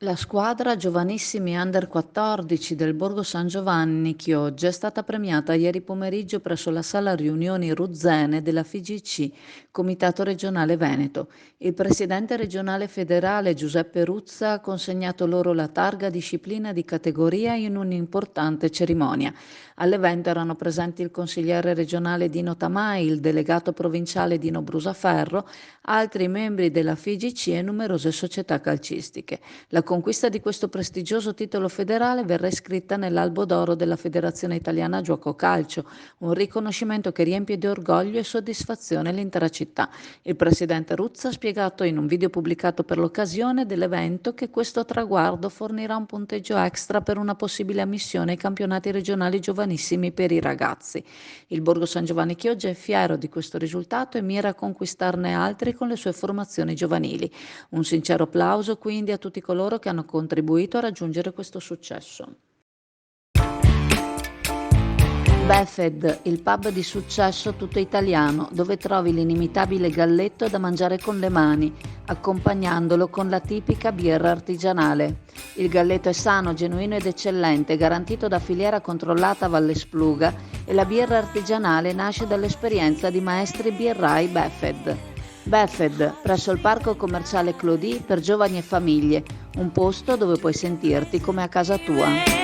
La squadra giovanissimi Under 14 del Borgo San Giovanni Chioggia è stata premiata ieri pomeriggio presso la sala riunioni Ruzzene della FIGC, Comitato Regionale Veneto. Il presidente regionale federale Giuseppe Ruzza ha consegnato loro la targa disciplina di categoria in un'importante cerimonia. All'evento erano presenti il consigliere regionale Dino Tamai, il delegato provinciale Dino Brusaferro, altri membri della FIGC e numerose società calcistiche. La conquista di questo prestigioso titolo federale verrà iscritta nell'Albo d'Oro della Federazione Italiana Giuoco Calcio, un riconoscimento che riempie di orgoglio e soddisfazione l'intera città. Il presidente Ruzza ha spiegato in un video pubblicato per l'occasione dell'evento che questo traguardo fornirà un punteggio extra per una possibile ammissione ai campionati regionali giovanissimi per i ragazzi. Il Borgo San Giovanni Chioggia è fiero di questo risultato e mira a conquistarne altri con le sue formazioni giovanili. Un sincero applauso quindi a tutti coloro che hanno contribuito a raggiungere questo successo. Befed, il pub di successo tutto italiano, dove trovi l'inimitabile galletto da mangiare con le mani, accompagnandolo con la tipica birra artigianale. Il galletto è sano, genuino ed eccellente, garantito da filiera controllata Valle Spluga e la birra artigianale nasce dall'esperienza di maestri birrai Befed. Befed, presso il parco commerciale Clodì per giovani e famiglie, un posto dove puoi sentirti come a casa tua.